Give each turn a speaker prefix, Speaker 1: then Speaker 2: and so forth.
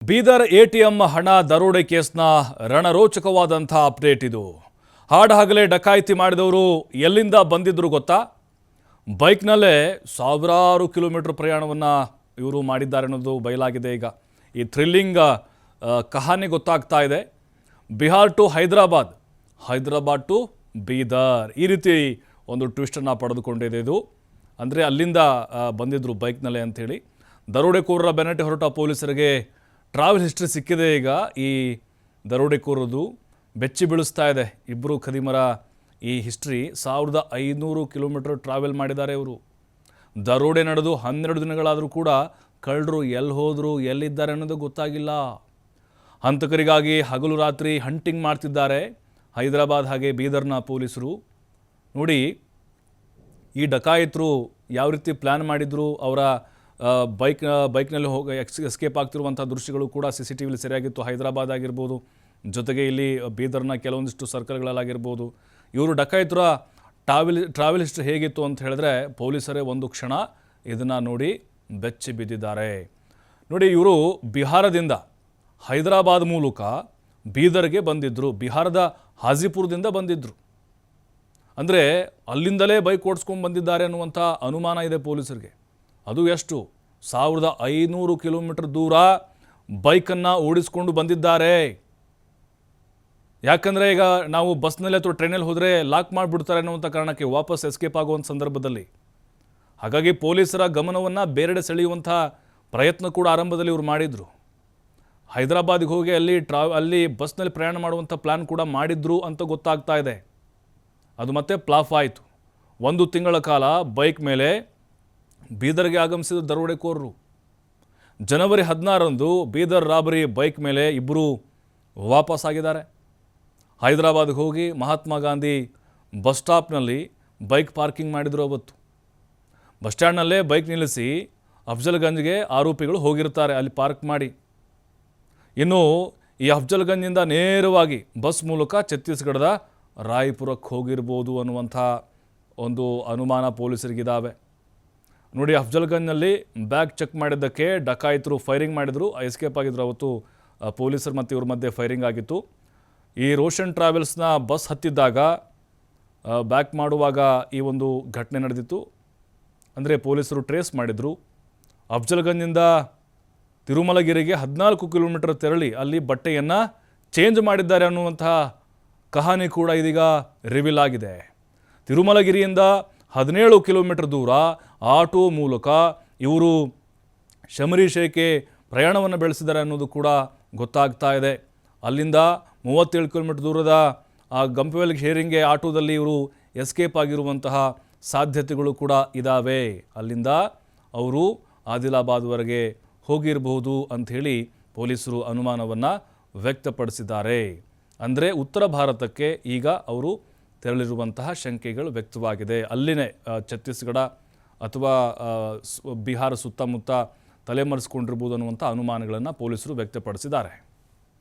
Speaker 1: Bidar ATM ಹಣ ದರೋಡೆ ಕೇಸ್ನ ರಣರೋಚಕವಾದಂಥ ಅಪ್ಡೇಟ್ ಇದು. ಹಾಡಹಗಲೇ ಡಕಾಯಿತಿ ಮಾಡಿದವರು ಎಲ್ಲಿಂದ ಬಂದಿದ್ರು ಗೊತ್ತಾ? ಬೈಕ್ನಲ್ಲೇ ಸಾವಿರಾರು ಕಿಲೋಮೀಟರ್ ಪ್ರಯಾಣವನ್ನು ಇವರು ಮಾಡಿದ್ದಾರೆ ಅನ್ನೋದು ಬಯಲಾಗಿದೆ. ಈಗ ಈ ಥ್ರಿಲ್ಲಿಂಗ್ ಕಹಾನಿ ಗೊತ್ತಾಗ್ತಾ ಇದೆ. ಬಿಹಾರ್ ಟು ಹೈದರಾಬಾದ್, ಹೈದರಾಬಾದ್ ಟು ಬೀದರ್, ಈ ರೀತಿ ಒಂದು ಟ್ವಿಸ್ಟನ್ನು ಪಡೆದುಕೊಂಡಿದೆ ಇದು. ಅಂದರೆ ಅಲ್ಲಿಂದ ಬಂದಿದ್ದರು ಬೈಕ್ನಲ್ಲೇ ಅಂಥೇಳಿ. ದರೋಡೆಕೋರರ ಬೆನ್ನಟ್ಟಿ ಹೊರಟ ಪೊಲೀಸರಿಗೆ ಟ್ರಾವೆಲ್ ಹಿಸ್ಟ್ರಿ ಸಿಕ್ಕಿದೆ. ಈಗ ಈ ದರೋಡೆಕೋರದು ಬೆಚ್ಚಿ ಬೀಳಿಸ್ತಾ ಇದೆ. ಇಬ್ಬರು ಖದೀಮರ ಈ ಹಿಸ್ಟ್ರಿ 1500 ಕಿಲೋಮೀಟರ್ ಟ್ರಾವೆಲ್ ಮಾಡಿದ್ದಾರೆ ಇವರು. ದರೋಡೆ ನಡೆದು 12 ದಿನಗಳಾದರೂ ಕೂಡ ಕಳ್ಳರು ಎಲ್ಲಿ ಹೋದರು, ಎಲ್ಲಿದ್ದಾರೆ ಅನ್ನೋದು ಗೊತ್ತಾಗಿಲ್ಲ. ಹಂತಕರಿಗಾಗಿ ಹಗಲು ರಾತ್ರಿ ಹಂಟಿಂಗ್ ಮಾಡ್ತಿದ್ದಾರೆ ಹೈದರಾಬಾದ್ ಹಾಗೆ ಬೀದರ್ನ ಪೊಲೀಸರು. ನೋಡಿ, ಈ ಡಕಾಯಿತರು ಯಾವ ರೀತಿ ಪ್ಲ್ಯಾನ್ ಮಾಡಿದ್ರು, ಅವರ ಬೈಕ್ನಲ್ಲಿ ಹೋಗಿ ಎಸ್ಕೇಪ್ ಆಗ್ತಿರುವಂಥ ದೃಶ್ಯಗಳು ಕೂಡ CCTV ಸರಿಯಾಗಿತ್ತು. ಹೈದರಾಬಾದ್ ಆಗಿರ್ಬೋದು, ಜೊತೆಗೆ ಇಲ್ಲಿ ಬೀದರ್ನ ಕೆಲವೊಂದಿಷ್ಟು ಸರ್ಕಲ್ಗಳಲ್ಲಾಗಿರ್ಬೋದು. ಇವರು ಡಕಾಯಿತರ ಟ್ರಾವೆಲ್ ಹಿಸ್ಟ್ರಿ ಹೇಗಿತ್ತು ಅಂತ ಹೇಳಿದ್ರೆ ಪೊಲೀಸರೇ ಒಂದು ಕ್ಷಣ ಇದನ್ನು ನೋಡಿ ಬೆಚ್ಚಿ ಬಿದ್ದಿದ್ದಾರೆ. ನೋಡಿ, ಇವರು ಬಿಹಾರದಿಂದ ಹೈದರಾಬಾದ್ ಮೂಲಕ ಬೀದರ್ಗೆ ಬಂದಿದ್ದರು. ಬಿಹಾರದ ಹಾಜಿಪುರದಿಂದ ಬಂದಿದ್ದರು. ಅಂದರೆ ಅಲ್ಲಿಂದಲೇ ಬೈಕ್ ಓಡಿಸ್ಕೊಂಡು ಬಂದಿದ್ದಾರೆ ಅನ್ನುವಂಥ ಅನುಮಾನ ಇದೆ ಪೊಲೀಸರಿಗೆ. ಅದು ಎಷ್ಟು? 1500 ಕಿಲೋಮೀಟರ್ ದೂರ ಬೈಕನ್ನು ಓಡಿಸ್ಕೊಂಡು ಬಂದಿದ್ದಾರೆ. ಯಾಕಂದರೆ ಈಗ ನಾವು ಬಸ್ನಲ್ಲಿ ಅಥವಾ ಟ್ರೈನಲ್ಲಿ ಹೋದರೆ ಲಾಕ್ ಮಾಡಿಬಿಡ್ತಾರೆ ಅನ್ನುವಂಥ ಕಾರಣಕ್ಕೆ ವಾಪಸ್ ಎಸ್ಕೇಪ್ ಆಗುವಂಥ ಸಂದರ್ಭದಲ್ಲಿ. ಹಾಗಾಗಿ ಪೊಲೀಸರ ಗಮನವನ್ನು ಬೇರೆಡೆ ಸೆಳೆಯುವಂಥ ಪ್ರಯತ್ನ ಕೂಡ ಆರಂಭದಲ್ಲಿ ಇವರು ಮಾಡಿದರು. ಹೈದರಾಬಾದಿಗೆ ಹೋಗಿ ಅಲ್ಲಿ ಬಸ್ನಲ್ಲಿ ಪ್ರಯಾಣ ಮಾಡುವಂಥ ಪ್ಲ್ಯಾನ್ ಕೂಡ ಮಾಡಿದ್ರು ಅಂತ ಗೊತ್ತಾಗ್ತಾ ಇದೆ. ಅದು ಮತ್ತೆ ಫ್ಲಾಪ್ ಆಯಿತು. 1 ತಿಂಗಳ ಕಾಲ ಬೈಕ್ ಮೇಲೆ ಬೀದರ್ಗೆ ಆಗಮಿಸಿದ ದರೋಡೆಕೋರರು. ಜನವರಿ 16ರಂದು ಬೀದರ್ ರಾಬರಿ ಬೈಕ್ ಮೇಲೆ ಇಬ್ಬರು ವಾಪಸ್ ಆಗಿದ್ದಾರೆ. ಹೈದರಾಬಾದ್ಗೆ ಹೋಗಿ ಮಹಾತ್ಮ ಗಾಂಧಿ ಬಸ್ ಸ್ಟಾಪ್ನಲ್ಲಿ ಬೈಕ್ ಪಾರ್ಕಿಂಗ್ ಮಾಡಿದ್ರು. ಅವತ್ತು ಬಸ್ ಸ್ಟ್ಯಾಂಡ್ನಲ್ಲೇ ಬೈಕ್ ನಿಲ್ಲಿಸಿ ಅಫ್ಜಲ್ಗಂಜ್ಗೆ ಆರೋಪಿಗಳು ಹೋಗಿರ್ತಾರೆ ಅಲ್ಲಿ ಪಾರ್ಕ್ ಮಾಡಿ. ಇನ್ನು ಈ ಅಫ್ಜಲ್ಗಂಜಿಂದ ನೇರವಾಗಿ ಬಸ್ ಮೂಲಕ ಛತ್ತೀಸ್ಗಢದ ರಾಯ್ಪುರಕ್ಕೆ ಹೋಗಿರ್ಬೋದು ಅನ್ನುವಂಥ ಒಂದು ಅನುಮಾನ ಪೊಲೀಸರಿಗಿದ್ದಾವೆ. ನೋಡಿ, ಅಫ್ಜಲ್ಗಂಜ್ನಲ್ಲಿ ಬ್ಯಾಗ್ ಚೆಕ್ ಮಾಡಿದ್ದಕ್ಕೆ ಡಕಾಯಿತರು ಫೈರಿಂಗ್ ಮಾಡಿದರು, ಎಸ್ಕೇಪ್ ಆಗಿದ್ರು. ಅವತ್ತು ಪೊಲೀಸರು ಮತ್ತು ಇವ್ರ ಮಧ್ಯೆ ಫೈರಿಂಗ್ ಆಗಿತ್ತು. ಈ ರೋಷನ್ ಟ್ರಾವೆಲ್ಸ್ನ ಬಸ್ ಹತ್ತಿದ್ದಾಗ ಬ್ಯಾಕ್ ಮಾಡುವಾಗ ಈ ಒಂದು ಘಟನೆ ನಡೆದಿತ್ತು. ಅಂದರೆ ಪೊಲೀಸರು ಟ್ರೇಸ್ ಮಾಡಿದರು. ಅಫ್ಜಲ್ಗಂಜಿಂದ ತಿರುಮಲಗಿರಿಗೆ 14 ಕಿಲೋಮೀಟರ್ ತೆರಳಿ ಅಲ್ಲಿ ಬಟ್ಟೆಯನ್ನು ಚೇಂಜ್ ಮಾಡಿದ್ದಾರೆ ಅನ್ನುವಂತಹ ಕಹಾನಿ ಕೂಡ ಇದೀಗ ರಿವೀಲ್ ಆಗಿದೆ. ತಿರುಮಲಗಿರಿಯಿಂದ 17 ಕಿಲೋಮೀಟರ್ ದೂರ ಆಟೋ ಮೂಲಕ ಇವರು ಶಮರಿ-ಶೇಖ್ಗೆ ಪ್ರಯಾಣವನ್ನು ಬೆಳೆಸಿದ್ದಾರೆ ಅನ್ನೋದು ಕೂಡ ಗೊತ್ತಾಗ್ತಾ ಇದೆ. ಅಲ್ಲಿಂದ 37 ಕಿಲೋಮೀಟರ್ ದೂರದ ಆ ಗಂಪವೆಲ್ ಹೇರಿಂಗ್ಗೆ ಆಟೋದಲ್ಲಿ ಇವರು ಎಸ್ಕೇಪ್ ಆಗಿರುವಂತಹ ಸಾಧ್ಯತೆಗಳು ಕೂಡ ಇದ್ದಾವೆ. ಅಲ್ಲಿಂದ ಅವರು ಆದಿಲಾಬಾದ್ವರೆಗೆ ಹೋಗಿರಬಹುದು ಅಂಥೇಳಿ ಪೊಲೀಸರು ಅನುಮಾನವನ್ನು ವ್ಯಕ್ತಪಡಿಸಿದ್ದಾರೆ. ಅಂದರೆ ಉತ್ತರ ಭಾರತಕ್ಕೆ ಈಗ ಅವರು ತೆರಳಿರುವಂತಹ ಶಂಕೆಗಳು ವ್ಯಕ್ತವಾಗಿದೆ. ಅಲ್ಲಿನೇ ಛತ್ತೀಸ್ಗಢ ಅಥವಾ ಬಿಹಾರ ಸುತ್ತಮುತ್ತ ತಲೆಮರೆಸಿಕೊಂಡಿರ್ಬೋದು ಅನ್ನುವಂಥ ಅನುಮಾನಗಳನ್ನು ಪೊಲೀಸರು ವ್ಯಕ್ತಪಡಿಸಿದ್ದಾರೆ.